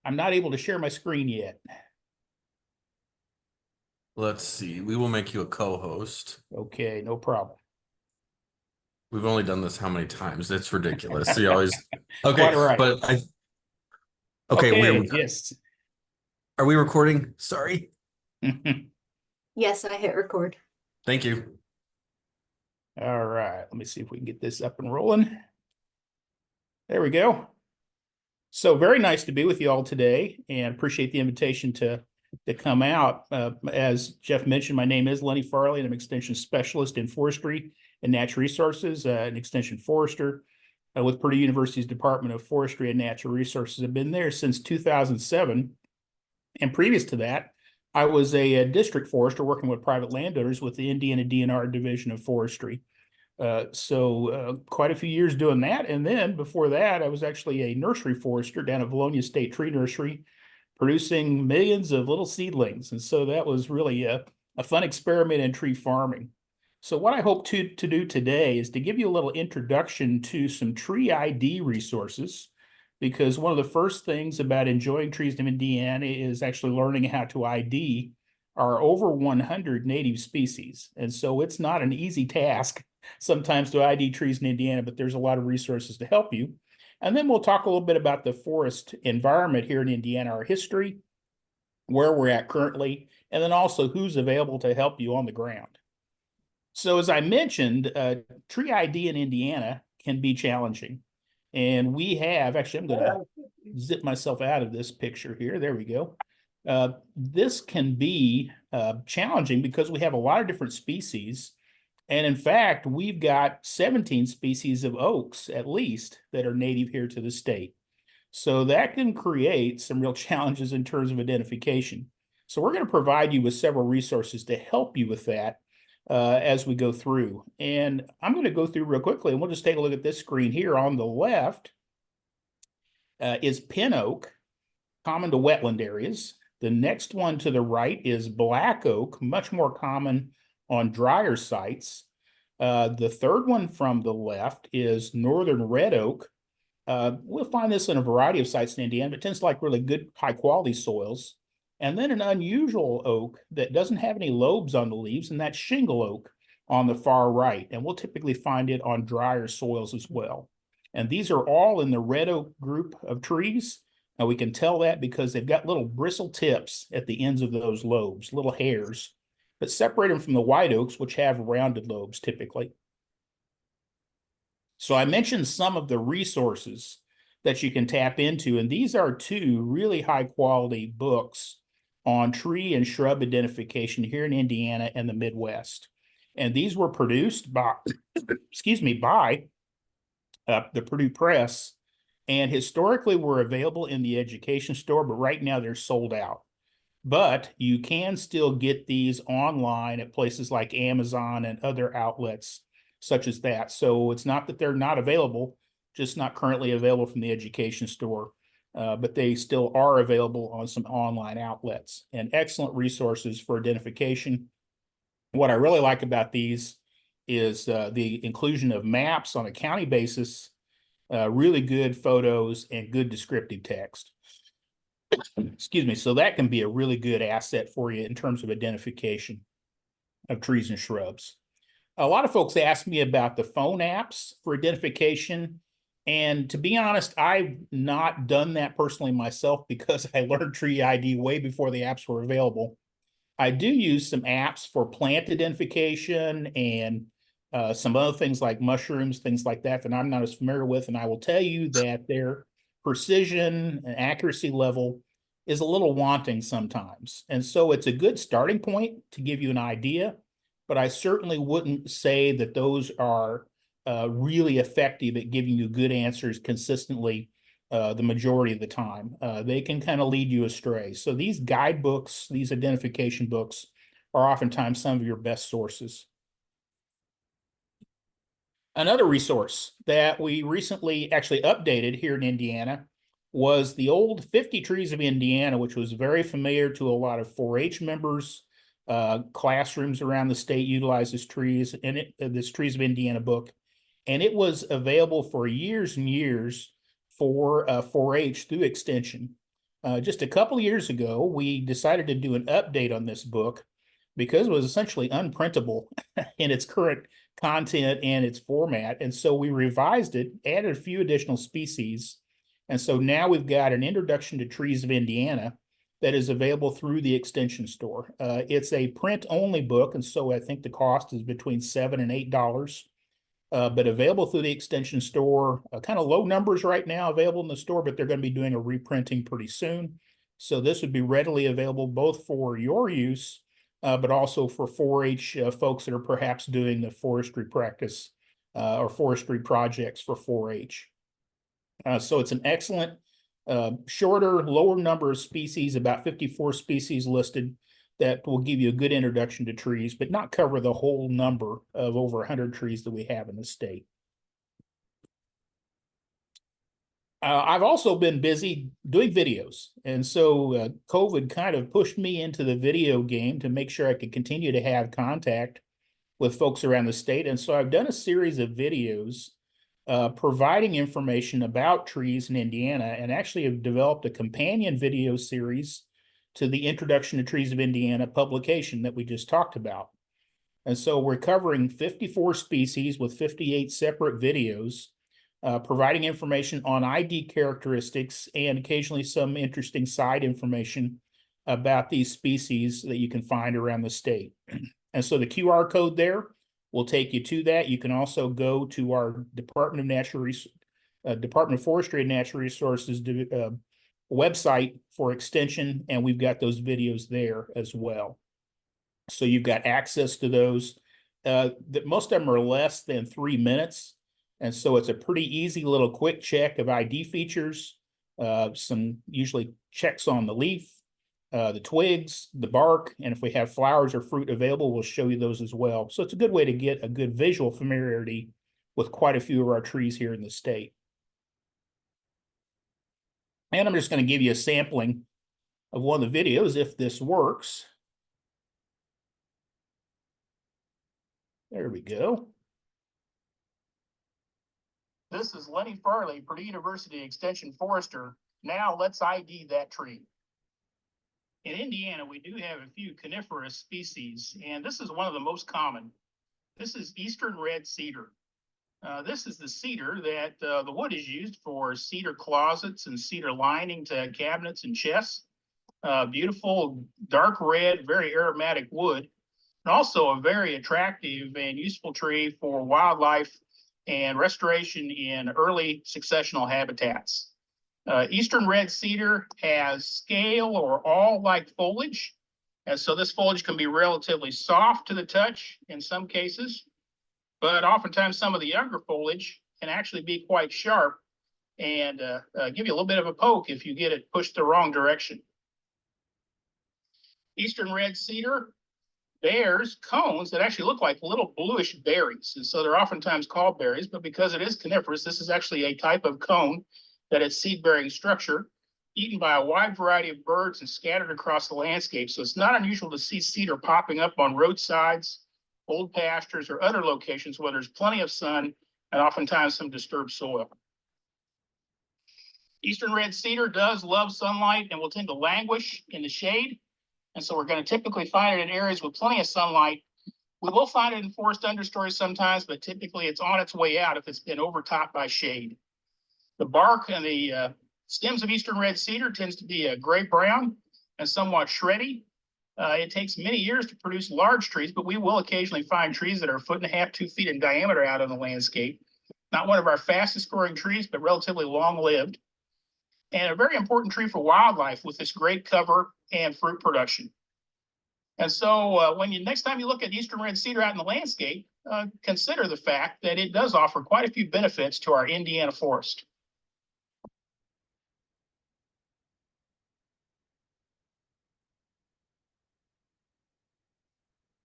I'm not able to share my screen yet. Let's see. We will make you a co-host. Okay, no problem. We've only done this how many times? It's ridiculous. You always Quite okay, right. but Okay, yes. Are we recording? Sorry. Yes, I hit record. Thank you. All right, let me see if we can get this up and rolling. There we go. So very nice to be with you all today, and appreciate the invitation to come out. As Jeff mentioned, my name is Lenny Farlee, and I'm Extension Specialist in Forestry and Natural Resources, an Extension Forester with Purdue University's Department of Forestry and Natural Resources. I've been there since 2007, and previous to that, I was a district forester working with private landowners with the Indiana DNR Division of Forestry. So quite a few years doing that. And then before that, I was actually a nursery forester down at Valonia State Tree Nursery, producing millions of little seedlings. And so that was really a fun experiment in tree farming. So what I hope to do today is to give you a little introduction to some tree ID resources, because one of the first things about enjoying trees in Indiana is actually learning how to ID our over 100 native species. And so it's not an easy task sometimes to ID trees in Indiana, but there's a lot of resources to help you. And then we'll talk a little bit about the forest environment here in Indiana, our history, where we're at currently, and then also who's available to help you on the ground. So as I mentioned, tree ID in Indiana can be challenging. And we have, actually, I'm going to zip myself out of this picture here. There we go. This can be challenging because we have a lot of different species. And in fact, we've got 17 species of oaks, at least, that are native here to the state. So that can create some real challenges in terms of identification. So we're going to provide you with several resources to help you with that as we go through. And I'm going to go through real quickly, and we'll just take a look at this screen here. On the left is pin oak, common to wetland areas. The next one to the right is black oak, much more common on drier sites. The third one from the left is northern red oak. We'll find this in a variety of sites in Indiana, but tends to like really good high quality soils. And then an unusual oak that doesn't have any lobes on the leaves, and that's shingle oak on the far right. And we'll typically find it on drier soils as well. And these are all in the red oak group of trees. Now we can tell that because they've got little bristle tips at the ends of those lobes, little hairs, that separate them from the white oaks, which have rounded lobes typically. So I mentioned some of the resources that you can tap into, and these are two really high quality books on tree and shrub identification here in Indiana and the Midwest. And these were produced by, by the Purdue Press, and historically were available in the education store, but right now they're sold out. But you can still get these online at places like Amazon and other outlets such as that. So it's not that they're not available, just not currently available from the education store. But they still are available on some online outlets, and excellent resources for identification. What I really like about these is the inclusion of maps on a county basis, really good photos, and good descriptive text. Excuse me. So that can be a really good asset for you in terms of identification of trees and shrubs. A lot of folks ask me about the phone apps for identification. And to be honest, I've not done that personally myself because I learned tree ID way before the apps were available. I do use some apps for plant identification and some other things like mushrooms, things like that I'm not as familiar with. And I will tell you that their precision and accuracy level is a little wanting sometimes. And so it's a good starting point to give you an idea, but I certainly wouldn't say that those are really effective at giving you good answers consistently the majority of the time. They can kind of lead you astray. So these guidebooks, these identification books, are oftentimes some of your best sources. Another resource that we recently actually updated here in Indiana was the old 50 Trees of Indiana, which was very familiar to a lot of 4-H members. Classrooms around the state utilize this trees, and this Trees of Indiana book. And it was available for years and years for 4-H through Extension. Just a couple years ago, we decided to do an update on this book because it was essentially unprintable in its current content and its format. And so we revised it, added a few additional species. And so now we've got an introduction to trees of Indiana that is available through the Extension store. It's a print-only book, and so I think the cost is between $7 and $8. But available through the Extension store. Kind of low numbers right now available in the store, but they're going to be doing a reprinting pretty soon. So this would be readily available both for your use, but also for 4-H folks that are perhaps doing the forestry practice or forestry projects for 4-H. So it's an excellent, shorter, lower number of species, about 54 species listed, that will give you a good introduction to trees, but not cover the whole number of over 100 trees that we have in the state. I've also been busy doing videos, and so COVID kind of pushed me into the video game to make sure I could continue to have contact with folks around the state. And so I've done a series of videos providing information about trees in Indiana, and actually have developed a companion video series to the Introduction to Trees of Indiana publication that we just talked about. And so we're covering 54 species with 58 separate videos, providing information on ID characteristics and occasionally some interesting side information about these species that you can find around the state. And so the QR code there will take you to that. You can also go to our Department of Forestry and Natural Resources website for Extension, and we've got those videos there as well. So you've got access to those. That most of them are less than 3 minutes, and so it's a pretty easy little quick check of ID features, some usually checks on the leaf, the twigs, the bark, and if we have flowers or fruit available, we'll show you those as well. So it's a good way to get a good visual familiarity with quite a few of our trees here in the state. And I'm just going to give you a sampling of one of the videos if this works. There we go. This is Lenny Farlee, Purdue University Extension Forester. Now let's ID that tree. In Indiana, we do have a few coniferous species, and this is one of the most common. This is eastern red cedar. This is the cedar that the wood is used for cedar closets and cedar lining to cabinets and chests. Beautiful, dark red, very aromatic wood, and also a very attractive and useful tree for wildlife and restoration in early successional habitats. Eastern red cedar has scale or awl-like foliage, and so this foliage can be relatively soft to the touch in some cases. But oftentimes some of the younger foliage can actually be quite sharp and give you a little bit of a poke if you get it pushed the wrong direction. Eastern red cedar bears cones that actually look like little bluish berries. And so they're oftentimes called berries, but because it is coniferous, this is actually a type of cone that its seed-bearing structure, eaten by a wide variety of birds and scattered across the landscape. So it's not unusual to see cedar popping up on roadsides, old pastures, or other locations where there's plenty of sun and oftentimes some disturbed soil. Eastern red cedar does love sunlight and will tend to languish in the shade. And so we're going to typically find it in areas with plenty of sunlight. We will find it in forest understories sometimes, but typically it's on its way out if it's been overtopped by shade. The bark and the stems of eastern red cedar tends to be gray-brown and somewhat shreddy. It takes many years to produce large trees, but we will occasionally find trees that are 1.5 feet, 2 feet in diameter out on the landscape. Not one of our fastest growing trees, but relatively long-lived. And a very important tree for wildlife with this great cover and fruit production. And so when next time you look at eastern red cedar out in the landscape, consider the fact that it does offer quite a few benefits to our Indiana forest.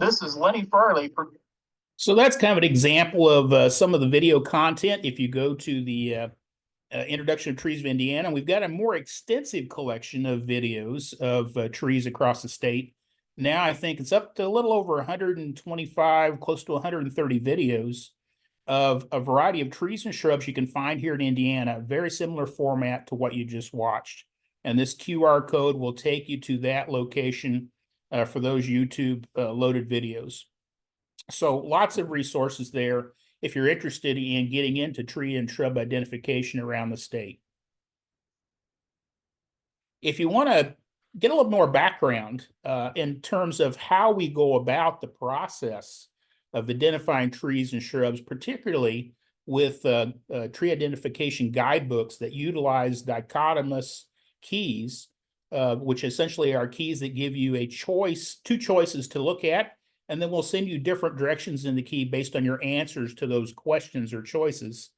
This is Lenny Farlee. So that's kind of an example of some of the video content. If you go to the Introduction to Trees of Indiana, we've got a more extensive collection of videos of trees across the state. Now I think it's up to a little over 125, close to 130 videos. of a variety of trees and shrubs you can find here in Indiana, very similar format to what you just watched. And this QR code will take you to that location for those YouTube loaded videos. So lots of resources there if you're interested in getting into tree and shrub identification around the state. If you want to get a little more background in terms of how we go about the process of identifying trees and shrubs, particularly with tree identification guidebooks that utilize dichotomous keys, which essentially are keys that give you a choice, two choices to look at, and then we'll send you different directions in the key based on your answers to those questions or choices.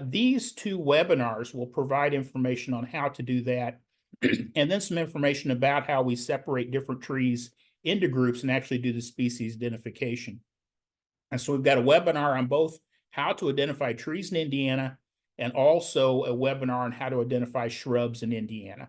These two webinars will provide information on how to do that, and then some information about how we separate different trees into groups and actually do the species identification. And so we've got a webinar on both how to identify trees in Indiana and also a webinar on how to identify shrubs in Indiana.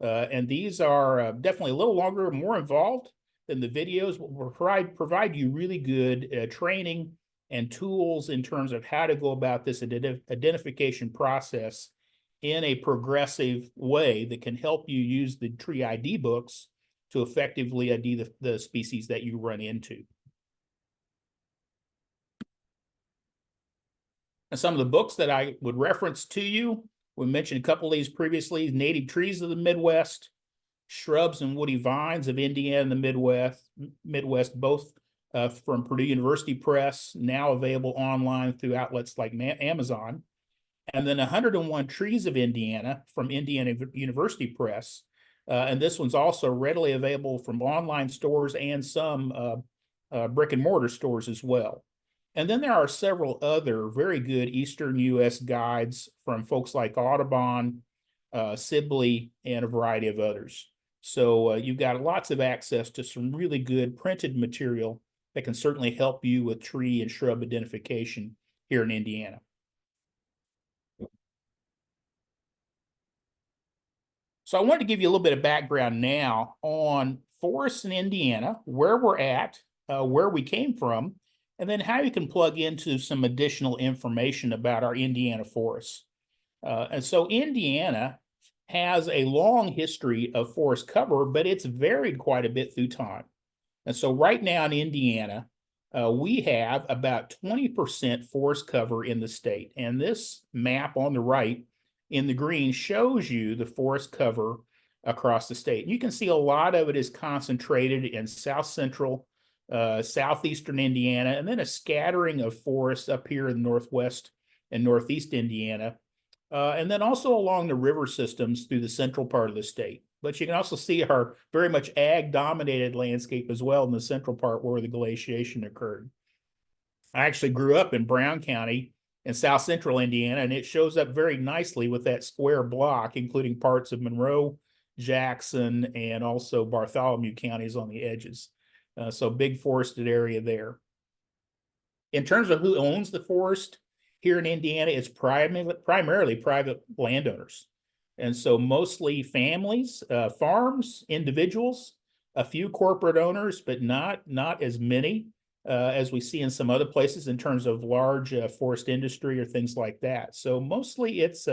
And these are definitely a little longer, more involved than the videos, but will provide you really good training and tools in terms of how to go about this identification process in a progressive way that can help you use the tree ID books to effectively ID the species that you run into. And some of the books that I would reference to you, we mentioned a couple of these previously: Native Trees of the Midwest, Shrubs and Woody Vines of Indiana and the Midwest, both from Purdue University Press, now available online through outlets like Amazon. And then 101 Trees of Indiana from Indiana University Press. And this one's also readily available from online stores and some brick and mortar stores as well. And then there are several other very good Eastern U.S. guides from folks like Audubon, Sibley, and a variety of others. So you've got lots of access to some really good printed material that can certainly help you with tree and shrub identification here in Indiana. So I wanted to give you a little bit of background now on forests in Indiana, where we're at, where we came from, and then how you can plug into some additional information about our Indiana forests. And so Indiana has a long history of forest cover, but it's varied quite a bit through time. And so right now in Indiana, we have about 20% forest cover in the state. And this map on the right in the green shows you the forest cover across the state. And you can see a lot of it is concentrated in south central, southeastern Indiana, and then a scattering of forests up here in northwest and northeast Indiana, and then also along the river systems through the central part of the state. But you can also see our very much ag-dominated landscape as well in the central part where the glaciation occurred. I actually grew up in Brown County in south central Indiana, and it shows up very nicely with that square block, including parts of Monroe, Jackson, and also Bartholomew counties on the edges. So big forested area there. In terms of who owns the forest here in Indiana, it's primarily private landowners. And so mostly families, farms, individuals, a few corporate owners, but not as many as we see in some other places in terms of large forest industry or things like that. So mostly it's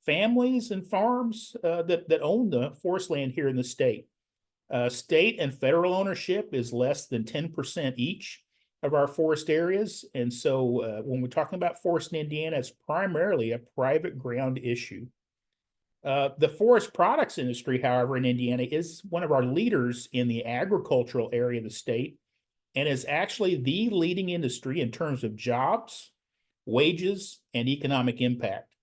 families and farms that own the forest land here in the state. State and federal ownership is less than 10% each of our forest areas. And so when we're talking about forest in Indiana, it's primarily a private ground issue. The forest products industry, however, in Indiana is one of our leaders in the agricultural area of the state and is actually the leading industry in terms of jobs, wages, and economic impact.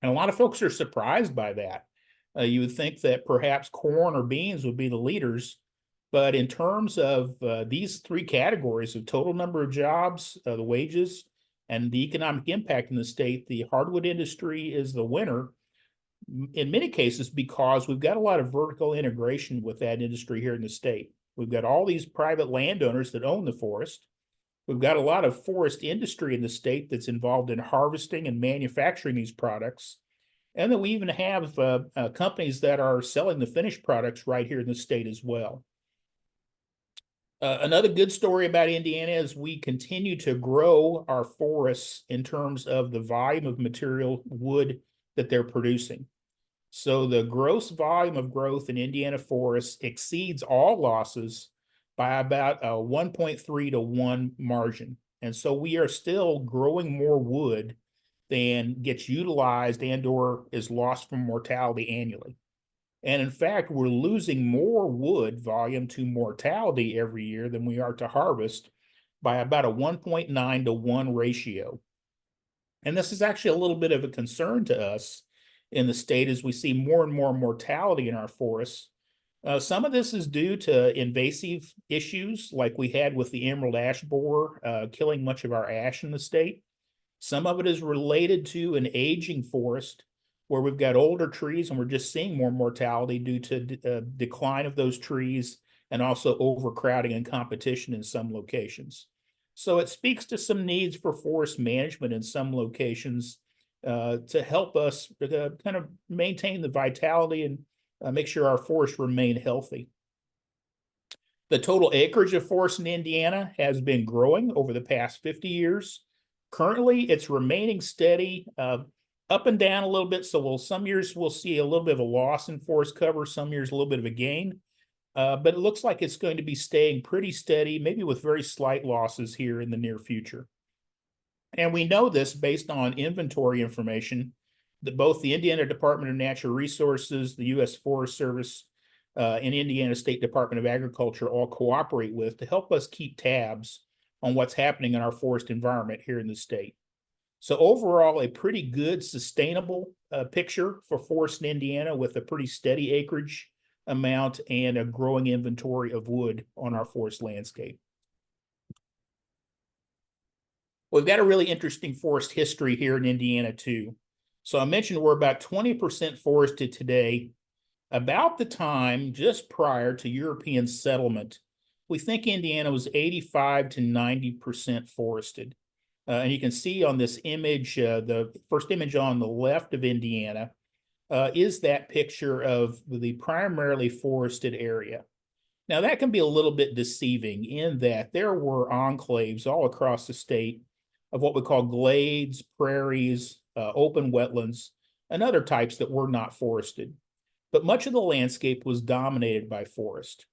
And a lot of folks are surprised by that. You would think that perhaps corn or beans would be the leaders, but in terms of these three categories of total number of jobs, the wages, and the economic impact in the state, the hardwood industry is the winner in many cases because we've got a lot of vertical integration with that industry here in the state. We've got all these private landowners that own the forest. We've got a lot of forest industry in the state that's involved in harvesting and manufacturing these products. And then we even have companies that are selling the finished products right here in the state as well. Another good story about Indiana is we continue to grow our forests in terms of the volume of material wood that they're producing. So the gross volume of growth in Indiana forests exceeds all losses by about a 1.3 to 1 margin. And so we are still growing more wood than gets utilized and or is lost from mortality annually. And in fact, we're losing more wood volume to mortality every year than we are to harvest by about a 1.9 to 1 ratio. And this is actually a little bit of a concern to us in the state as we see more and more mortality in our forests. Some of this is due to invasive issues like we had with the emerald ash borer killing much of our ash in the state. Some of it is related to an aging forest where we've got older trees and we're just seeing more mortality due to decline of those trees and also overcrowding and competition in some locations. So it speaks to some needs for forest management in some locations to help us kind of maintain the vitality and make sure our forests remain healthy. The total acreage of forest in Indiana has been growing over the past 50 years. Currently, it's remaining steady, up and down a little bit. So some years we'll see a little bit of a loss in forest cover, some years a little bit of a gain. But it looks like it's going to be staying pretty steady, maybe with very slight losses here in the near future. And we know this based on inventory information that both the Indiana Department of Natural Resources, the U.S. Forest Service, and Indiana State Department of Agriculture all cooperate with to help us keep tabs on what's happening in our forest environment here in the state. So overall, a pretty good, sustainable picture for forest in Indiana with a pretty steady acreage amount and a growing inventory of wood on our forest landscape. We've got a really interesting forest history here in Indiana too. So I mentioned we're about 20% forested today. About the time just prior to European settlement, we think Indiana was 85 to 90% forested. And you can see on this image, the first image on the left of Indiana is that picture of the primarily forested area. Now that can be a little bit deceiving in that there were enclaves all across the state of what we call glades, prairies, open wetlands, and other types that were not forested. But much of the landscape was dominated by forest.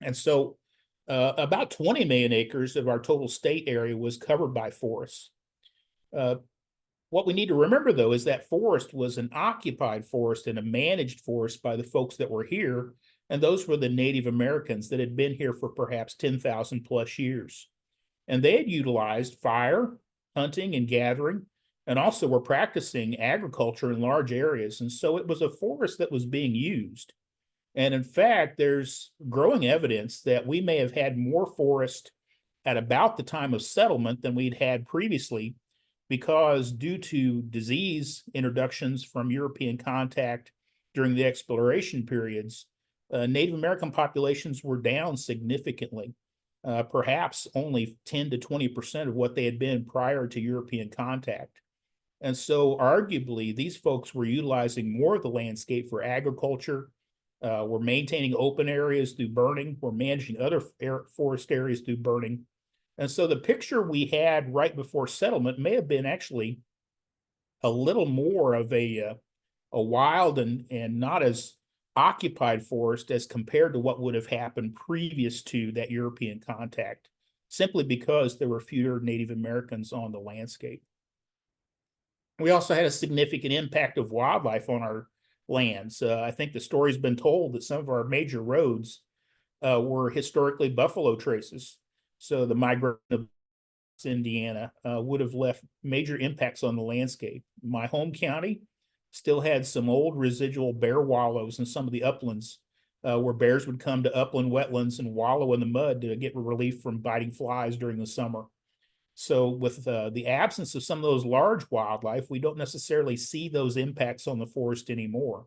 And so about 20 million acres of our total state area was covered by forests. What we need to remember, though, is that forest was an occupied forest and a managed forest by the folks that were here, and those were the Native Americans that had been here for perhaps 10,000 plus years. And they had utilized fire, hunting, and gathering, and also were practicing agriculture in large areas. And so it was a forest that was being used. And in fact, there's growing evidence that we may have had more forest at about the time of settlement than we'd had previously, because due to disease introductions from European contact during the exploration periods, Native American populations were down significantly, perhaps only 10 to 20% of what they had been prior to European contact. And so arguably, these folks were utilizing more of the landscape for agriculture. We're maintaining open areas through burning. We're managing other forest areas through burning. And so the picture we had right before settlement may have been actually a little more of a wild and not as occupied forest as compared to what would have happened previous to that European contact, simply because there were fewer Native Americans on the landscape. We also had a significant impact of wildlife on our lands. I think the story's been told that some of our major roads were historically buffalo traces. So the migration of Indiana would have left major impacts on the landscape. My home county still had some old residual bear wallows in some of the uplands where bears would come to upland wetlands and wallow in the mud to get relief from biting flies during the summer. So with the absence of some of those large wildlife, we don't necessarily see those impacts on the forest anymore.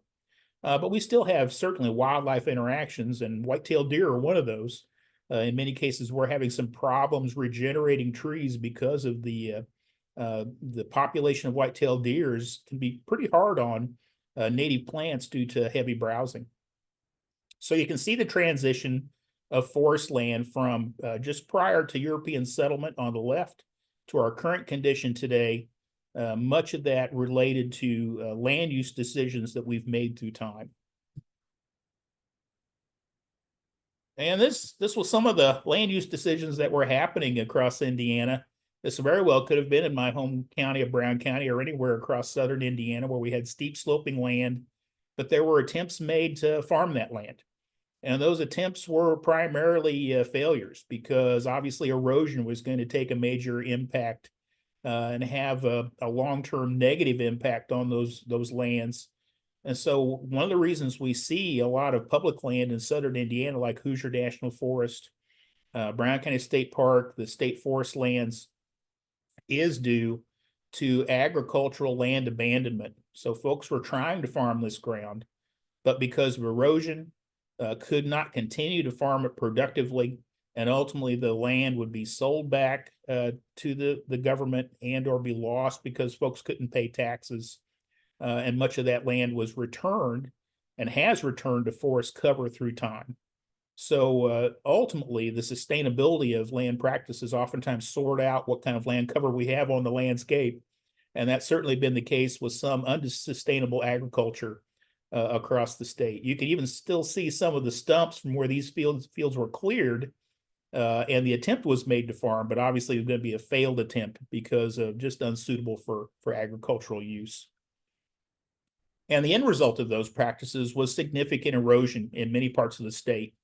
But we still have certainly wildlife interactions, and white-tailed deer are one of those. In many cases, we're having some problems regenerating trees because of the population of white-tailed deers can be pretty hard on native plants due to heavy browsing. So you can see the transition of forest land from just prior to European settlement on the left to our current condition today. Much of that related to land use decisions that we've made through time. And this was some of the land use decisions that were happening across Indiana. This very well could have been in my home county of Brown County or anywhere across southern Indiana where we had steep sloping land, but there were attempts made to farm that land. And those attempts were primarily failures because obviously erosion was going to take a major impact and have a long-term negative impact on those lands. And so one of the reasons we see a lot of public land in southern Indiana, like Hoosier National Forest, Brown County State Park, the state forest lands, is due to agricultural land abandonment. So folks were trying to farm this ground, but because of erosion, could not continue to farm it productively, and ultimately the land would be sold back to the government and or be lost because folks couldn't pay taxes. And much of that land was returned and has returned to forest cover through time. So ultimately, the sustainability of land practices oftentimes sort out what kind of land cover we have on the landscape. And that's certainly been the case with some unsustainable agriculture across the state. You can even still see some of the stumps from where these fields were cleared, and the attempt was made to farm, but obviously it was going to be a failed attempt because of just unsuitable for agricultural use. And the end result of those practices was significant erosion in many parts of the state.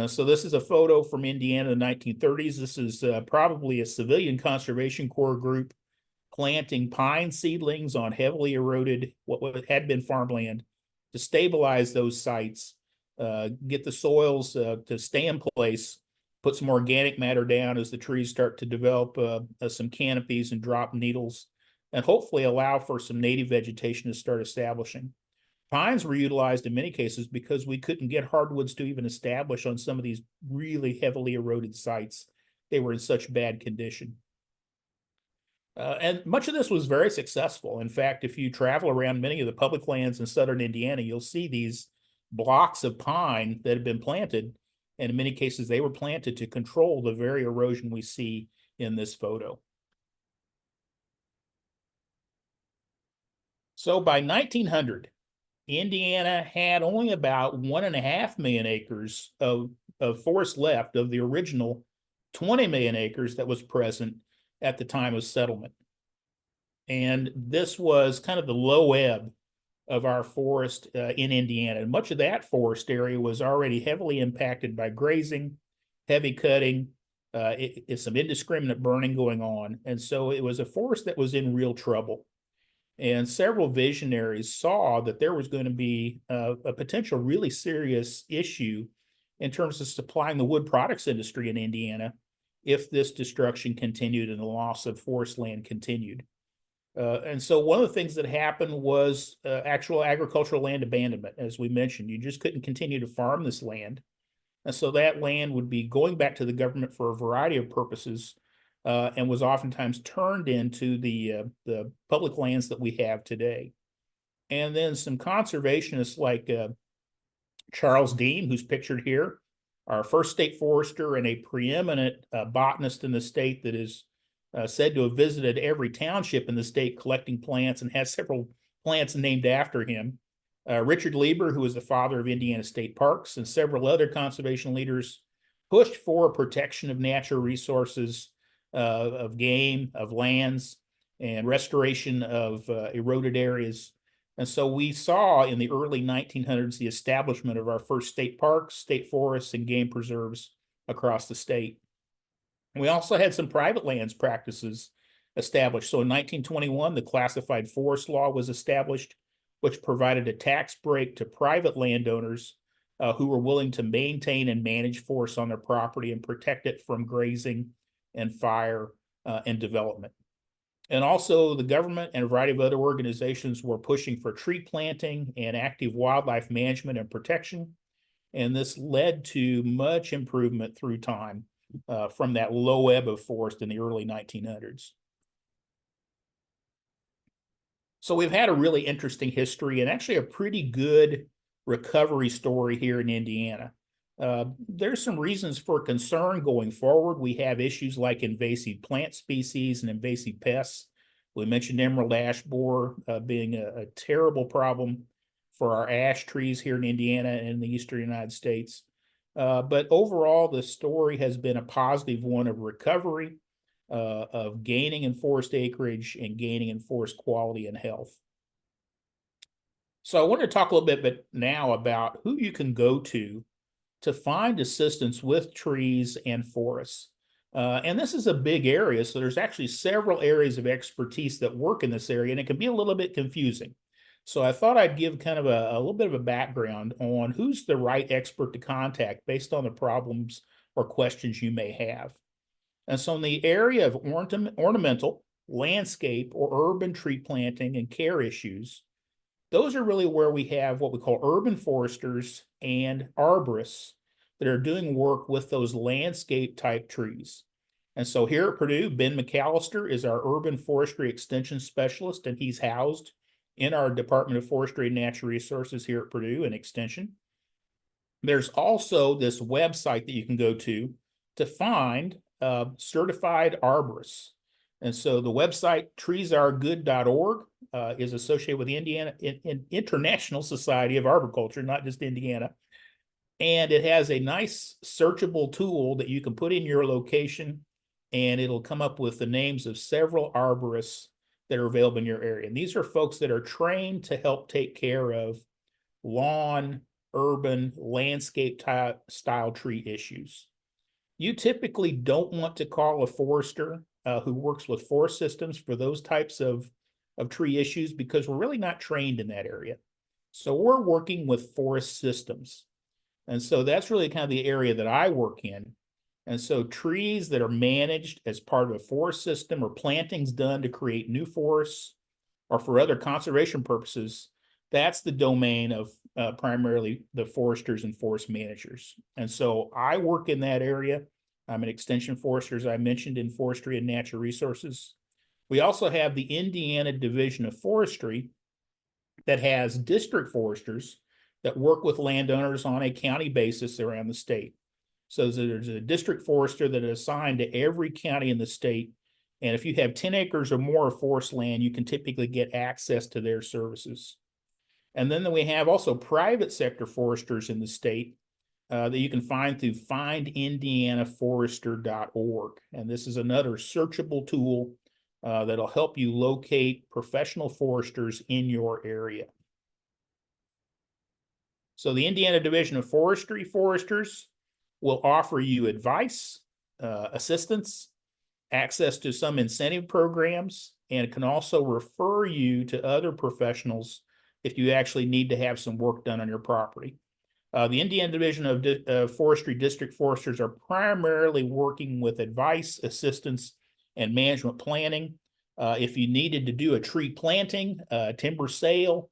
So this is a photo from Indiana in the 1930s. This is probably a civilian conservation corps group planting pine seedlings on heavily eroded, what had been farmland, to stabilize those sites, get the soils to stay in place, put some organic matter down as the trees start to develop some canopies and drop needles, and hopefully allow for some native vegetation to start establishing. Pines were utilized in many cases because we couldn't get hardwoods to even establish on some of these really heavily eroded sites. They were in such bad condition. And much of this was very successful. In fact, if you travel around many of the public lands in southern Indiana, you'll see these blocks of pine that have been planted. And in many cases, they were planted to control the very erosion we see in this photo. So by 1900, Indiana had only about 1.5 million acres of forest left of the original 20 million acres that was present at the time of settlement. And this was kind of the low ebb of our forest in Indiana. And much of that forest area was already heavily impacted by grazing, heavy cutting, some indiscriminate burning going on. And so it was a forest that was in real trouble. And several visionaries saw that there was going to be a potential really serious issue in terms of supplying the wood products industry in Indiana if this destruction continued and the loss of forest land continued. And so one of the things that happened was actual agricultural land abandonment. As we mentioned, you just couldn't continue to farm this land. And so that land would be going back to the government for a variety of purposes, and was oftentimes turned into the public lands that we have today. And then some conservationists like Charles Dean, who's pictured here, our first state forester and a preeminent botanist in the state that is said to have visited every township in the state collecting plants and has several plants named after him. Richard Lieber, who is the father of Indiana State Parks, and several other conservation leaders pushed for protection of natural resources, of game, of lands, and restoration of eroded areas. And so we saw in the early 1900s the establishment of our first state parks, state forests, and game preserves across the state. We also had some private lands practices established. So in 1921, the classified forest law was established, which provided a tax break to private landowners who were willing to maintain and manage forests on their property and protect it from grazing and fire and development. And also the government and a variety of other organizations were pushing for tree planting and active wildlife management and protection. And this led to much improvement through time from that low ebb of forest in the early 1900s. So we've had a really interesting history and actually a pretty good recovery story here in Indiana. There's some reasons for concern going forward. We have issues like invasive plant species and invasive pests. We mentioned emerald ash borer being a terrible problem for our ash trees here in Indiana and in the eastern United States. But overall, the story has been a positive one of recovery, of gaining in forest acreage and gaining in forest quality and health. So I want to talk a little bit now about who you can go to find assistance with trees and forests. And this is a big area, so there's actually several areas of expertise that work in this area, and it can be a little bit confusing. So I thought I'd give kind of a little bit of a background on who's the right expert to contact based on the problems or questions you may have. And so in the area of ornamental, landscape, or urban tree planting and care issues, those are really where we have what we call urban foresters and arborists that are doing work with those landscape type trees. And so here at Purdue, Ben McAllister is our urban forestry extension specialist, and he's housed in our Department of Forestry and Natural Resources here at Purdue in Extension. There's also this website that you can go to find certified arborists. And so the website treesaregood.org is associated with the Indiana International Society of Arboriculture, not just Indiana. And it has a nice searchable tool that you can put in your location, and it'll come up with the names of several arborists that are available in your area. And these are folks that are trained to help take care of lawn, urban, landscape style tree issues. You typically don't want to call a forester who works with forest systems for those types of tree issues because we're really not trained in that area. So we're working with forest systems. And so that's really kind of the area that I work in. And so trees that are managed as part of a forest system or plantings done to create new forests or for other conservation purposes, that's the domain of primarily the foresters and forest managers. And so I work in that area. I'm an extension forester, as I mentioned, in forestry and natural resources. We also have the Indiana Division of Forestry that has district foresters that work with landowners on a county basis around the state. So there's a district forester that is assigned to every county in the state. And if you have 10 acres or more of forest land, you can typically get access to their services. And then we have also private sector foresters in the state that you can find through findindianaforester.org. And this is another searchable tool that'll help you locate professional foresters in your area. So the Indiana Division of Forestry foresters will offer you advice, assistance, access to some incentive programs, and can also refer you to other professionals if you actually need to have some work done on your property. The Indiana Division of Forestry district foresters are primarily working with advice, assistance, and management planning. If you needed to do a tree planting, timber sale,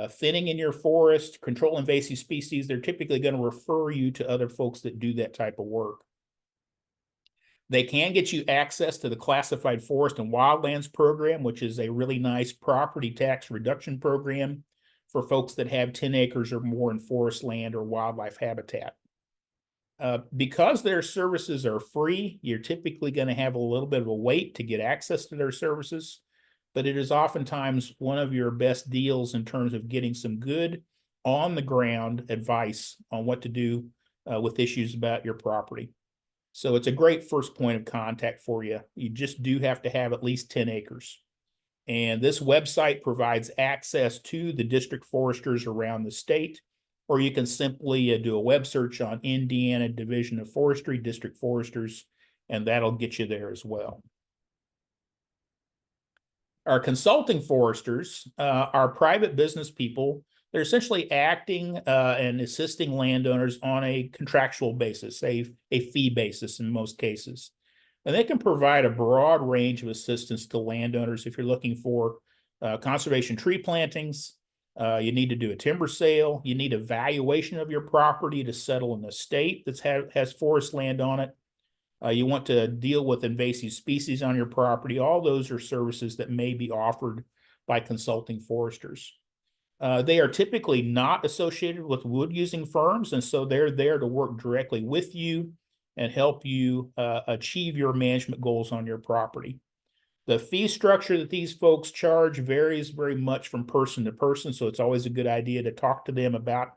thinning in your forest, control invasive species, they're typically going to refer you to other folks that do that type of work. They can get you access to the Classified Forest and Wildlands Program, which is a really nice property tax reduction program for folks that have 10 acres or more in forest land or wildlife habitat. Because their services are free, you're typically going to have a little bit of a wait to get access to their services, but it is oftentimes one of your best deals in terms of getting some good on-the-ground advice on what to do with issues about your property. So it's a great first point of contact for you. You just do have to have at least 10 acres. And this website provides access to the district foresters around the state, or you can simply do a web search on Indiana Division of Forestry, District Foresters, and that'll get you there as well. Our consulting foresters are private business people. They're essentially acting and assisting landowners on a contractual basis, a fee basis in most cases. And they can provide a broad range of assistance to landowners if you're looking for conservation tree plantings. You need to do a timber sale. You need a valuation of your property to settle an estate that has forest land on it. You want to deal with invasive species on your property. All those are services that may be offered by consulting foresters. They are typically not associated with wood using firms, and so they're there to work directly with you and help you achieve your management goals on your property. The fee structure that these folks charge varies very much from person to person, so it's always a good idea to talk to them about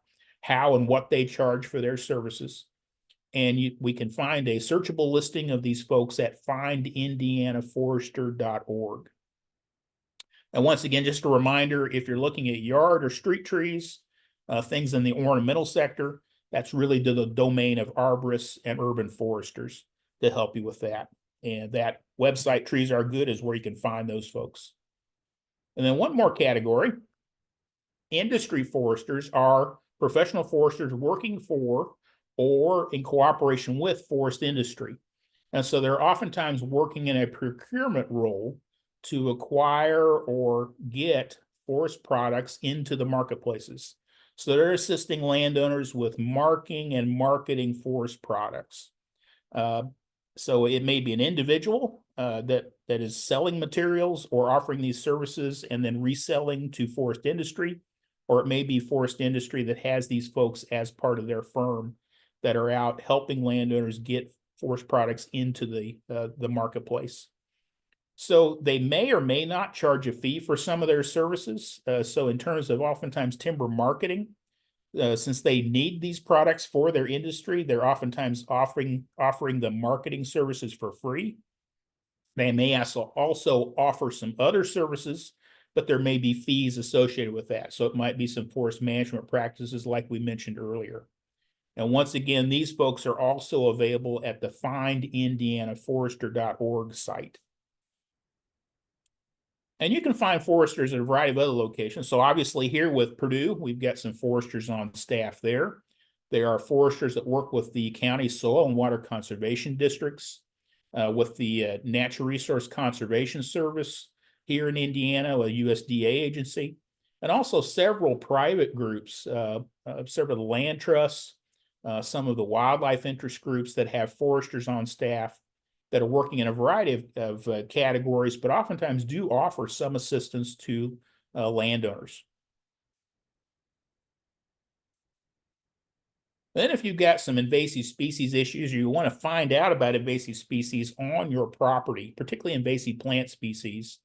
how and what they charge for their services. And we can find a searchable listing of these folks at findindianaforester.org. And once again, just a reminder, if you're looking at yard or street trees, things in the ornamental sector, that's really to the domain of arborists and urban foresters to help you with that. And that website, Trees Are Good, is where you can find those folks. And then one more category, industry foresters are professional foresters working for or in cooperation with forest industry. And so they're oftentimes working in a procurement role to acquire or get forest products into the marketplaces. So they're assisting landowners with marking and marketing forest products. So it may be an individual that is selling materials or offering these services and then reselling to forest industry, or it may be forest industry that has these folks as part of their firm that are out helping landowners get forest products into the marketplace. So they may or may not charge a fee for some of their services. So in terms of oftentimes timber marketing, since they need these products for their industry, they're oftentimes offering the marketing services for free. They may also offer some other services, but there may be fees associated with that. So it might be some forest management practices like we mentioned earlier. And once again, these folks are also available at the findindianaforester.org site. And you can find foresters at a variety of other locations. So obviously here with Purdue, we've got some foresters on staff there. There are foresters that work with the county soil and water conservation districts, with the Natural Resource Conservation Service here in Indiana, a USDA agency, and also several private groups, several of the land trusts, some of the wildlife interest groups that have foresters on staff that are working in a variety of categories, but oftentimes do offer some assistance to landowners. Then if you've got some invasive species issues, or you want to find out about invasive species on your property, particularly invasive plant species,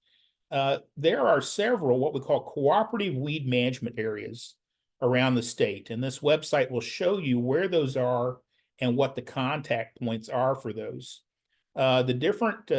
there are several what we call cooperative weed management areas around the state. And this website will show you where those are and what the contact points are for those. The different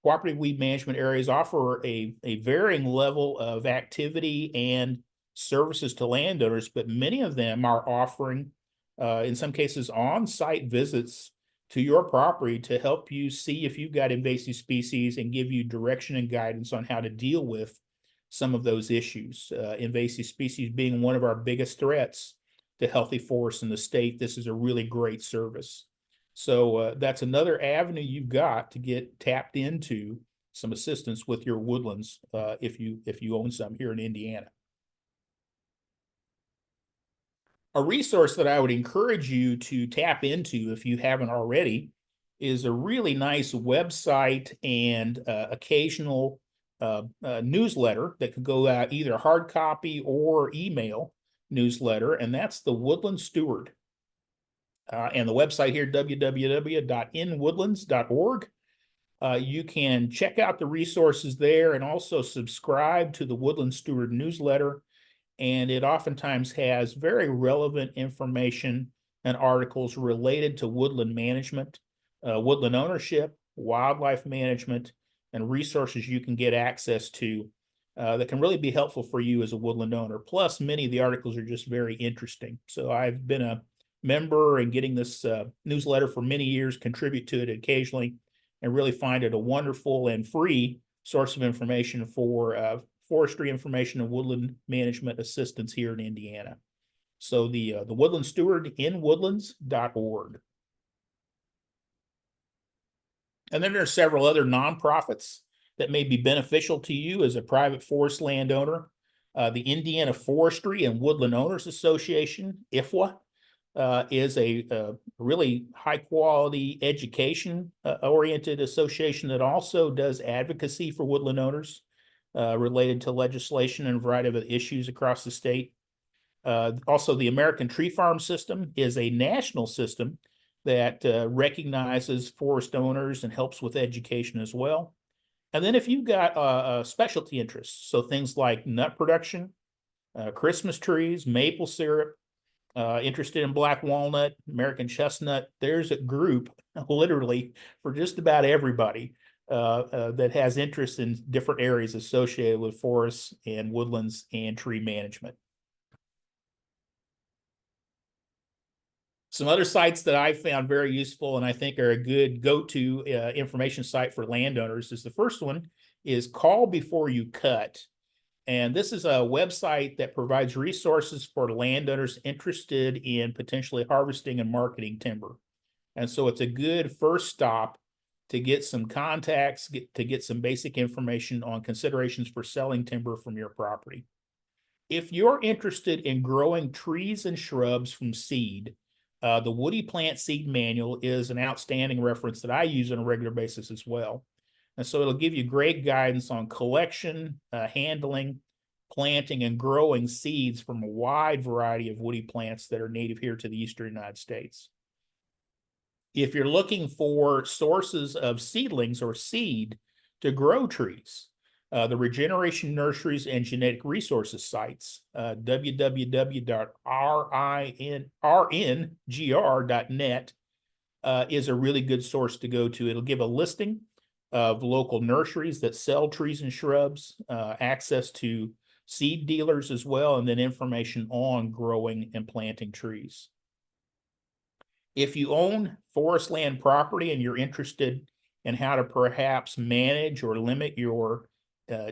cooperative weed management areas offer a varying level of activity and services to landowners, but many of them are offering, in some cases, on-site visits to your property to help you see if you've got invasive species and give you direction and guidance on how to deal with some of those issues. Invasive species being one of our biggest threats to healthy forests in the state. This is a really great service. So that's another avenue you've got to get tapped into some assistance with your woodlands if you own some here in Indiana. A resource that I would encourage you to tap into if you haven't already is a really nice website and occasional newsletter that could go out, either hard copy or email newsletter, and that's the Woodland Steward. And the website here, www.inwoodlands.org. You can check out the resources there and also subscribe to the Woodland Steward newsletter. And it oftentimes has very relevant information and articles related to woodland management, woodland ownership, wildlife management, and resources you can get access to that can really be helpful for you as a woodland owner. Plus, many of the articles are just very interesting. So I've been a member and getting this newsletter for many years, contribute to it occasionally, and really find it a wonderful and free source of information for forestry information and woodland management assistance here in Indiana. So the Woodland Steward, inwoodlands.org. And then there are several other nonprofits that may be beneficial to you as a private forest landowner. The Indiana Forestry and Woodland Owners Association, IFWA, is a really high quality education oriented association that also does advocacy for woodland owners. related to legislation and a variety of issues across the state. Also, the American Tree Farm System is a national system that recognizes forest owners and helps with education as well. And then if you've got specialty interests, so things like nut production, Christmas trees, maple syrup, interested in black walnut, American chestnut, there's a group literally for just about everybody that has interest in different areas associated with forests and woodlands and tree management. Some other sites that I found very useful and I think are a good go-to information site for landowners is the first one is Call Before You Cut. And this is a website that provides resources for landowners interested in potentially harvesting and marketing timber. And so it's a good first stop to get some contacts, to get some basic information on considerations for selling timber from your property. If you're interested in growing trees and shrubs from seed, the Woody Plant Seed Manual is an outstanding reference that I use on a regular basis as well. And so it'll give you great guidance on collection, handling, planting, and growing seeds from a wide variety of woody plants that are native here to the eastern United States. If you're looking for sources of seedlings or seed to grow trees, the Regeneration Nurseries and Genetic Resources sites, www.rngr.net is a really good source to go to. It'll give a listing of local nurseries that sell trees and shrubs, access to seed dealers as well, and then information on growing and planting trees. If you own forest land property and you're interested in how to perhaps manage or limit your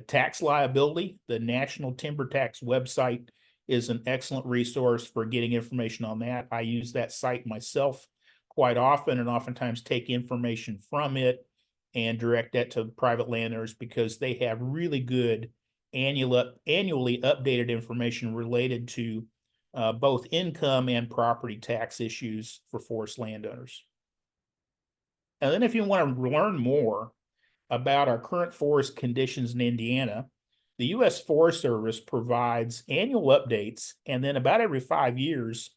tax liability, the National Timber Tax website is an excellent resource for getting information on that. I use that site myself quite often and oftentimes take information from it and direct that to private landowners because they have really good annually updated information related to both income and property tax issues for forest landowners. And then if you want to learn more about our current forest conditions in Indiana, the U.S. Forest Service provides annual updates and then about every 5 years,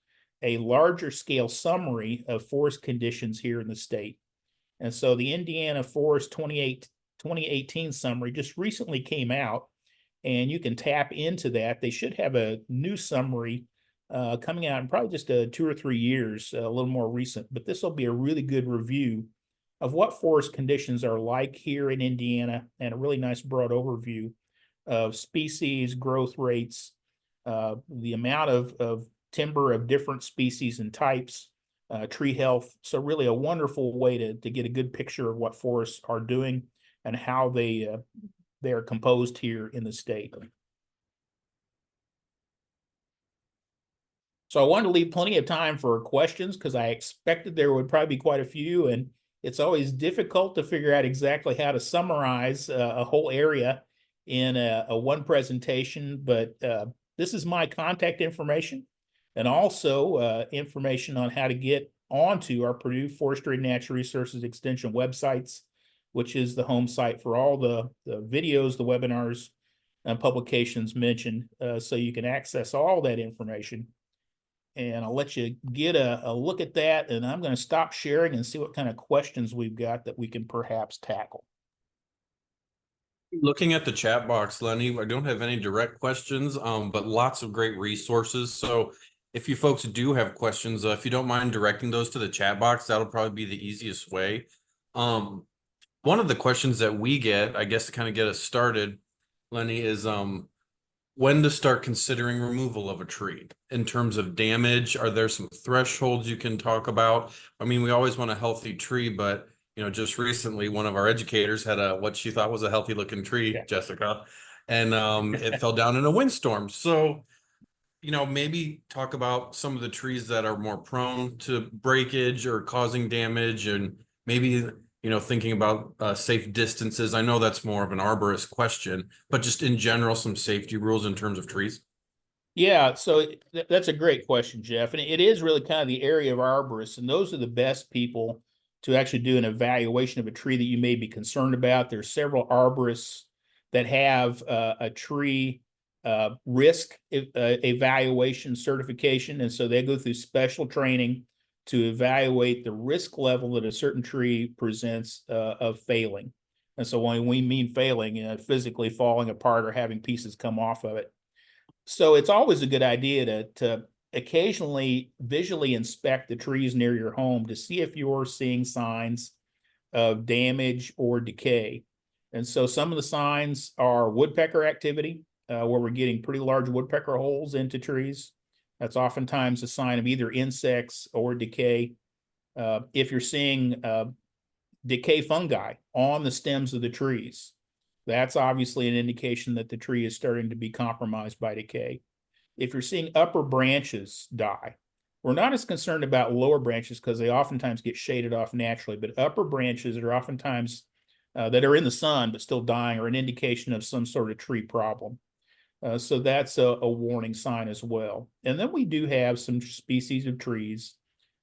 a larger scale summary of forest conditions here in the state. And so the Indiana Forest 2018 summary just recently came out, and you can tap into that. They should have a new summary coming out in probably just 2 or 3 years, a little more recent, but this will be a really good review of what forest conditions are like here in Indiana and a really nice broad overview of species, growth rates, the amount of timber of different species and types, tree health. So really a wonderful way to get a good picture of what forests are doing and how they are composed here in the state. So I wanted to leave plenty of time for questions because I expected there would probably be quite a few, and it's always difficult to figure out exactly how to summarize a whole area in a one presentation, but this is my contact information and also information on how to get onto our Purdue Forestry and Natural Resources Extension websites, which is the home site for all the videos, the webinars, and publications mentioned, so you can access all that information. And I'll let you get a look at that, and I'm going to stop sharing and see what kind of questions we've got that we can perhaps tackle. Looking at the chat box, Lenny, I don't have any direct questions, but lots of great resources. So if you folks do have questions, if you don't mind directing those to the chat box, that'll probably be the easiest way. One of the questions that we get, I guess to kind of get us started, Lenny, is when to start considering removal of a tree in terms of damage. Are there some thresholds you can talk about? I mean, we always want a healthy tree, but you know, just recently, one of our educators had what she thought was a healthy looking tree, yeah. Jessica, and it fell down in a windstorm. So, you know, maybe talk about some of the trees that are more prone to breakage or causing damage, and maybe, you know, thinking about safe distances. I know that's more of an arborist question, but just in general, some safety rules in terms of trees. Yeah, so that's a great question, Jeff. And it is really kind of the area of arborists, and those are the best people to actually do an evaluation of a tree that you may be concerned about. There's several arborists that have a tree risk evaluation certification. And so they go through special training to evaluate the risk level that a certain tree presents of failing. And so when we mean failing, physically falling apart or having pieces come off of it. So it's always a good idea to occasionally visually inspect the trees near your home to see if you're seeing signs of damage or decay. And so some of the signs are woodpecker activity, where we're getting pretty large woodpecker holes into trees. That's oftentimes a sign of either insects or decay. If you're seeing decay fungi on the stems of the trees, that's obviously an indication that the tree is starting to be compromised by decay. If you're seeing upper branches die, we're not as concerned about lower branches because they oftentimes get shaded off naturally, but upper branches are oftentimes that are in the sun but still dying are an indication of some sort of tree problem. So that's a warning sign as well. And then we do have some species of trees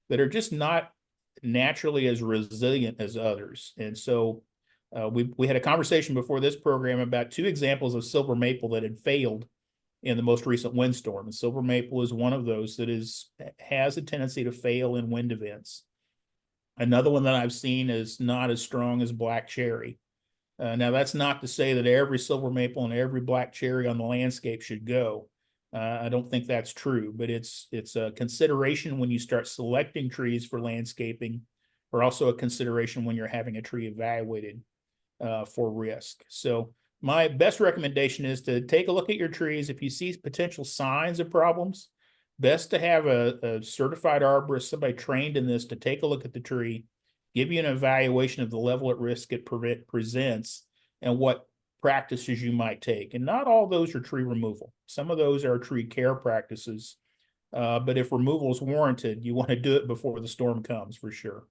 that are just not naturally as resilient as others. And so we had a conversation before this program about 2 examples of silver maple that had failed in the most recent windstorm. And silver maple is one of those that has a tendency to fail in wind events. Another one that I've seen is not as strong as black cherry. Now, that's not to say that every silver maple and every black cherry on the landscape should go. I don't think that's true, but it's a consideration when you start selecting trees for landscaping, or also a consideration when you're having a tree evaluated for risk. So my best recommendation is to take a look at your trees. If you see potential signs of problems, best to have a certified arborist, somebody trained in this, to take a look at the tree, give you an evaluation of the level at risk it presents and what practices you might take. And not all those are tree removal. Some of those are tree care practices. But if removal is warranted, you want to do it before the storm comes for sure.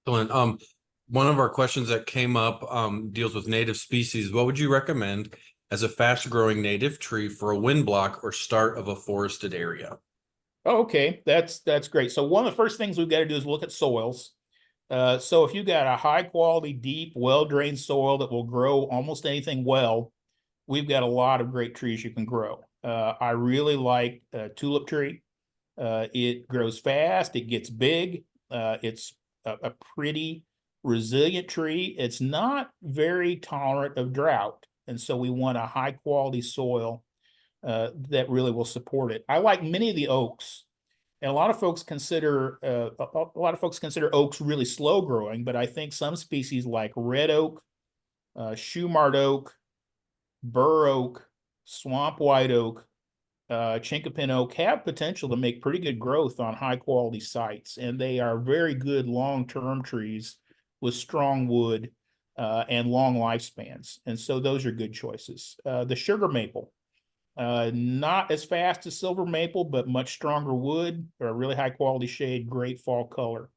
Excellent. One of our questions that came up deals with native species. What would you recommend as a fast-growing native tree for a wind block or start of a forested area? Oh, okay, that's great. So one of the first things we've got to do is look at soils. So if you've got a high quality, deep, well-drained soil that will grow almost anything well, we've got a lot of great trees you can grow. I really like a tulip tree. It grows fast, it gets big. It's a pretty resilient tree. It's not very tolerant of drought. And so we want a high quality soil that really will support it. I like many of the oaks, and a lot of folks consider oaks really slow growing, but I think some species like red oak, Shumard oak, bur oak, swamp white oak, chinkapin oak have potential to make pretty good growth on high quality sites, and they are very good long-term trees with strong wood and long lifespans. And so those are good choices. The sugar maple, not as fast as silver maple, but much stronger wood, or a really high quality shade, great fall color.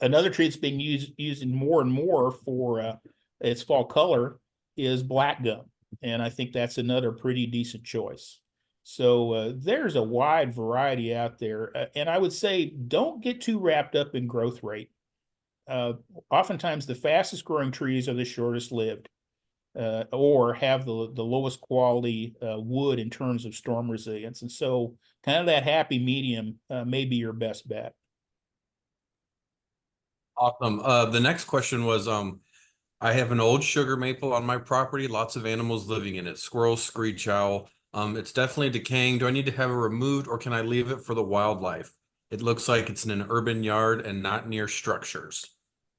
Another tree that's being used more and more for its fall color is black gum. And I think that's another pretty decent choice. So there's a wide variety out there. And I would say don't get too wrapped up in growth rate. Oftentimes the fastest growing trees are the shortest lived. Or have the lowest quality wood in terms of storm resilience. And so kind of that happy medium may be your best bet. Awesome. The next question was, I have an old sugar maple on my property, lots of animals living in it, squirrels, screech owl. It's definitely decaying. Do I need to have it removed, or can I leave it for the wildlife? It looks like it's in an urban yard and not near structures.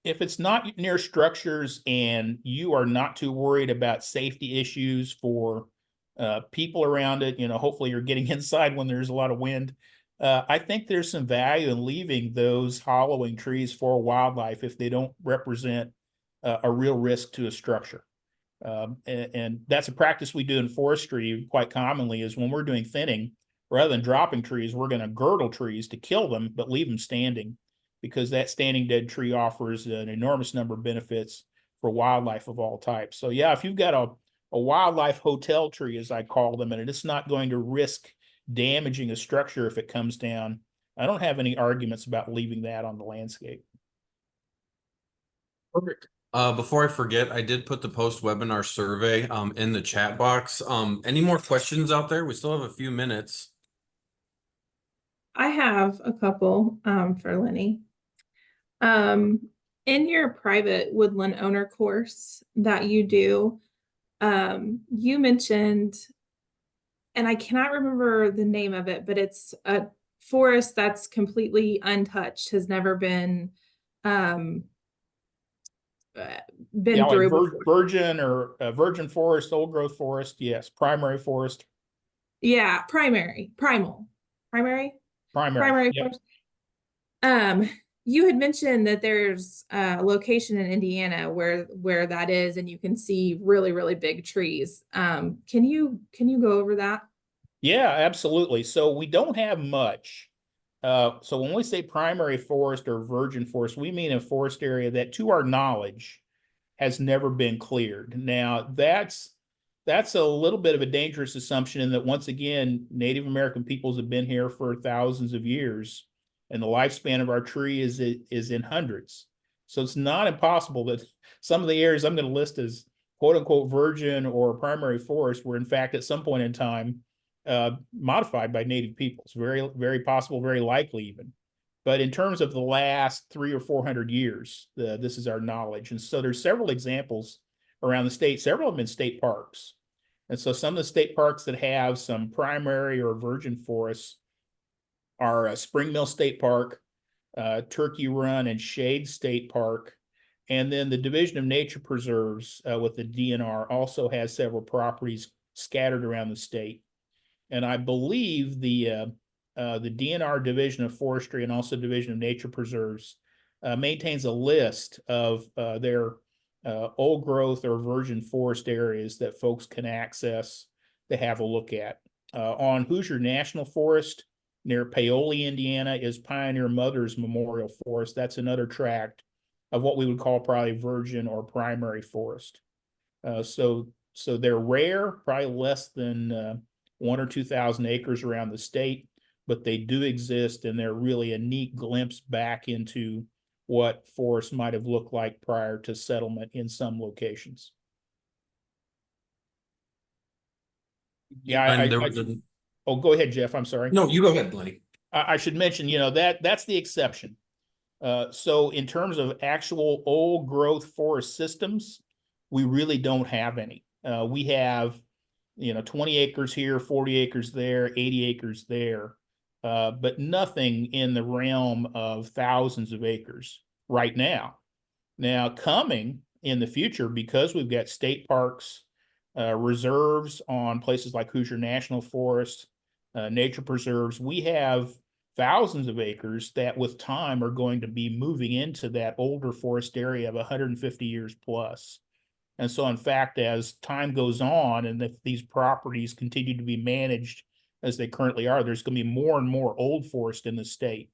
If it's not near structures and you are not too worried about safety issues for people around it, hopefully you're getting inside when there's a lot of wind. I think there's some value in leaving those hollowing trees for wildlife if they don't represent a real risk to a structure. And that's a practice we do in forestry quite commonly, is when we're doing thinning, rather than dropping trees, we're going to girdle trees to kill them, but leave them standing, because that standing dead tree offers an enormous number of benefits for wildlife of all types. So yeah, if you've got a wildlife hotel tree, as I call them, and it's not going to risk damaging a structure if it comes down, I don't have any arguments about leaving that on the landscape. Perfect. Before I forget, I did put the post webinar survey in the chat box. Any more questions out there? We still have a few minutes. I have a couple for Lenny. Um, in your private woodland owner course that you do, you mentioned, and I cannot remember the name of it, but it's a forest that's completely untouched, has never been um Yeah, like through before. virgin or virgin forest, old growth forest. Yes, primary forest. Yeah, primary Primary. Yep. forest. You had mentioned that there's a location in Indiana where that is, and you can see really, really big trees. Can you go over that? Yeah, absolutely. So we don't have much. So when we say primary forest or virgin forest, we mean a forest area that, to our knowledge, has never been cleared. Now, that's a little bit of a dangerous assumption in that, once again, Native American peoples have been here for thousands of years, and the lifespan of our tree is in hundreds. So it's not impossible that some of the areas I'm going to list as quote unquote virgin or primary forest were in fact at some point in time modified by Native peoples. Very, very possible, very likely even. But in terms of the last 300 or 400 years, this is our knowledge. And so there's several examples around the state, several of them in state parks. And so some of the state parks that have some primary or virgin forests are Spring Mill State Park, Turkey Run and Shade State Park. And then the Division of Nature Preserves with the DNR also has several properties scattered around the state. And I believe the DNR Division of Forestry and also Division of Nature Preserves maintains a list of their old growth or virgin forest areas that folks can access to have a look at. On Hoosier National Forest near Paoli, Indiana, is Pioneer Mothers Memorial Forest. That's another tract of what we would call probably virgin or primary forest. So they're rare, probably less than 1,000 or 2,000 acres around the state, but they do exist, and they're really a neat glimpse back into what forests might have looked like prior to settlement in some locations. Yeah, oh, go ahead, Jeff. I'm sorry. No, you go ahead, Lenny. I should mention, that's the exception. So in terms of actual old growth forest systems, we really don't have any. We have 20 acres here, 40 acres there, 80 acres there, but nothing in the realm of thousands of acres right now. Now, coming in the future, because we've got state parks, reserves on places like Hoosier National Forest, nature preserves, we have thousands of acres that with time are going to be moving into that older forest area of 150 years plus. And so, in fact, as time goes on and if these properties continue to be managed as they currently are, there's going to be more and more old forest in the state.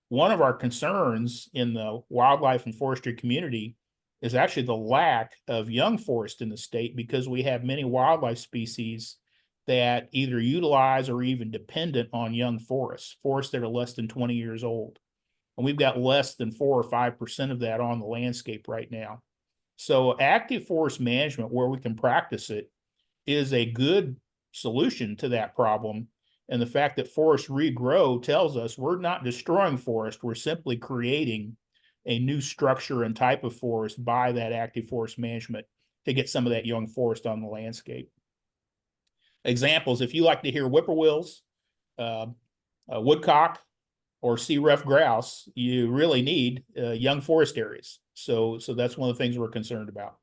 One of our concerns in the wildlife and forestry community is actually the lack of young forest in the state, because we have many wildlife species that either utilize or even dependent on young forests that are less than 20 years old. And we've got less than 4 or 5% of that on the landscape right now. So active forest management, where we can practice it, is a good solution to that problem. And the fact that forests regrow tells us we're not destroying forest, we're simply creating a new structure and type of forest by that active forest management to get some of that young forest on the landscape. Examples, if you like to hear whippoorwills, woodcock, or sea ruffed grouse, you really need young forest areas. So that's one of the things we're concerned about.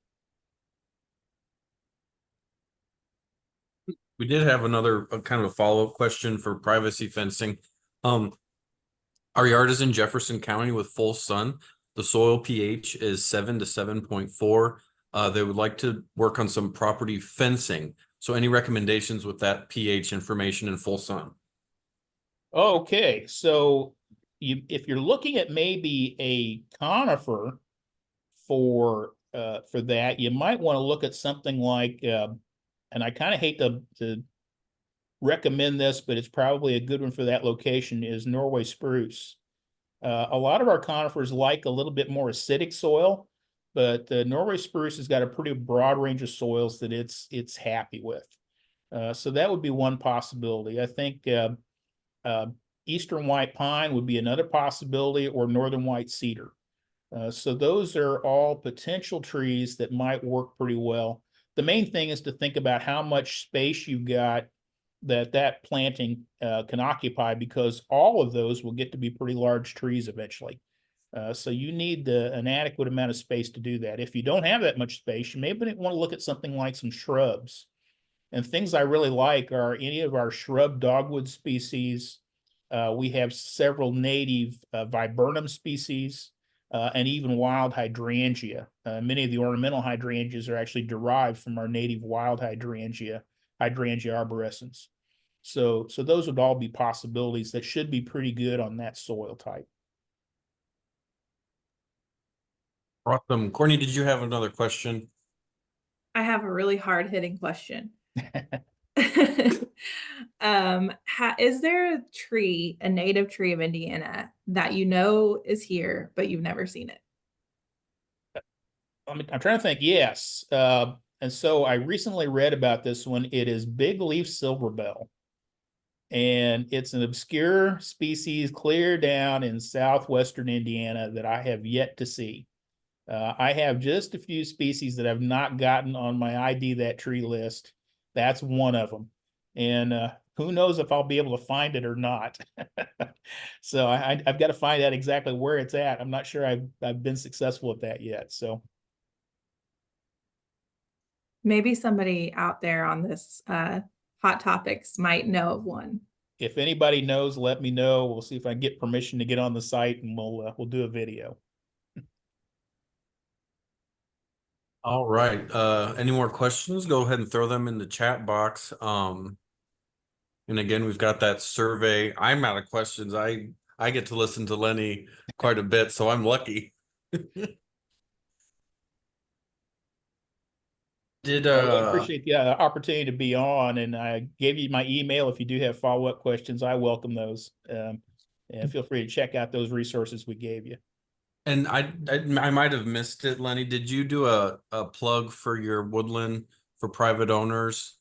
We did have another kind of a follow-up question for privacy fencing. Our yard is in Jefferson County with full sun. The soil pH is 7 to 7.4. They would like to work on some property fencing. So any recommendations with that pH information in full sun? Okay, so if you're looking at maybe a conifer for that, you might want to look at something like, and I kind of hate to recommend this, but it's probably a good one for that location, is Norway spruce. A lot of our conifers like a little bit more acidic soil, but the Norway spruce has got a pretty broad range of soils that it's happy with. So that would be one possibility. I think eastern white pine would be another possibility, or northern white cedar. So those are all potential trees that might work pretty well. The main thing is to think about how much space you got that planting can occupy, because all of those will get to be pretty large trees eventually. So you need an adequate amount of space to do that. If you don't have that much space, you may want to look at something like some shrubs. And things I really like are any of our shrub dogwood species. We have several native viburnum species, and even wild hydrangea. Many of the ornamental hydrangeas are actually derived from our native wild hydrangea arborescens. So those would all be possibilities that should be pretty good on that soil type. Awesome. Courtney, did you have another question? I have a really hard hitting question. Is there a tree, a native tree of Indiana that you know is here, but you've never seen it? I'm trying to think. Yes. And so I recently read about this one. It is big leaf silverbell. And it's an obscure species clear down in southwestern Indiana that I have yet to see. I have just a few species that I've not gotten on my ID that tree list. That's one of them. And who knows if I'll be able to find it or not. So I've got to find out exactly where it's at. I'm not sure I've been successful at that yet. So Maybe somebody out there on this Hot Topics might know of one. if anybody knows, let me know. We'll see if I can get permission to get on the site, and we'll do a video. All right. Any more questions? Go ahead and throw them in the chat box. And again, we've got that survey. I'm out of questions. I get to listen to Lenny quite a bit, so I'm lucky. Did I appreciate the opportunity to be on, and I gave you my email. If you do have follow-up questions, I welcome those. And feel free to check out those resources we gave you. And I might have missed it, Lenny. Did you do a plug for your woodland for private owners?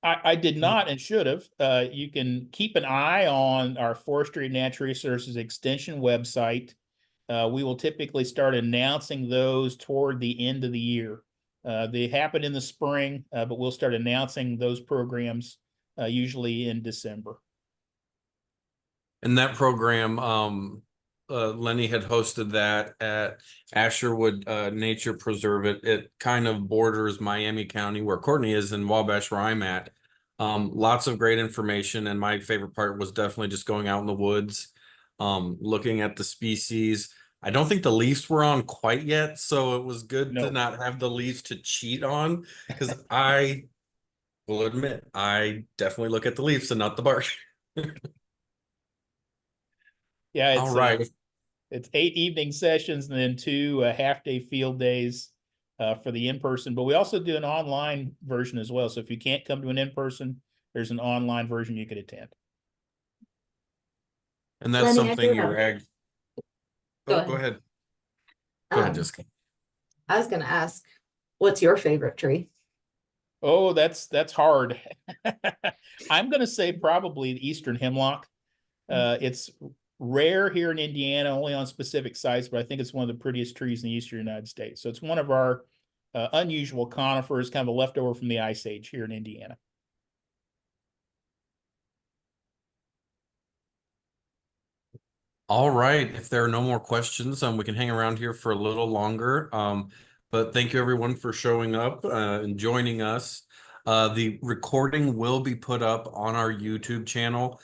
I did not and should have. You can keep an eye on our Forestry and Natural Resources Extension website. We will typically start announcing those toward the end of the year. They happen in the spring, but we'll start announcing those programs usually in December. And that program, Lenny had hosted that at Asherwood Nature Preserve. It kind of borders Miami County, where Courtney is, in Wabash, where I'm at. Lots of great information, and my favorite part was definitely just going out in the woods, looking at the species. I don't think the leaves were on quite yet, so it was good to not have the leaves to cheat on, because I will admit I definitely look at the leaves and not the bark. Yeah, All right. It's 8 evening sessions and then 2 half-day field days for the in-person. But we also do an online version as well. So if you can't come to an in-person, there's an online version you could attend. And that's Lenny, something your ag. Go Oh, ahead. go ahead. Go ahead, Um, Jessica. I was going to ask, what's your favorite tree? Oh, that's hard. I'm going to say probably the eastern hemlock. It's rare here in Indiana, only on specific sites, but I think it's one of the prettiest trees in the eastern United States. So it's one of our unusual conifers, kind of a leftover from the Ice Age here in Indiana. All right. If there are no more questions, we can hang around here for a little longer. But thank you everyone for showing up and joining us. The recording will be put up on our YouTube channel.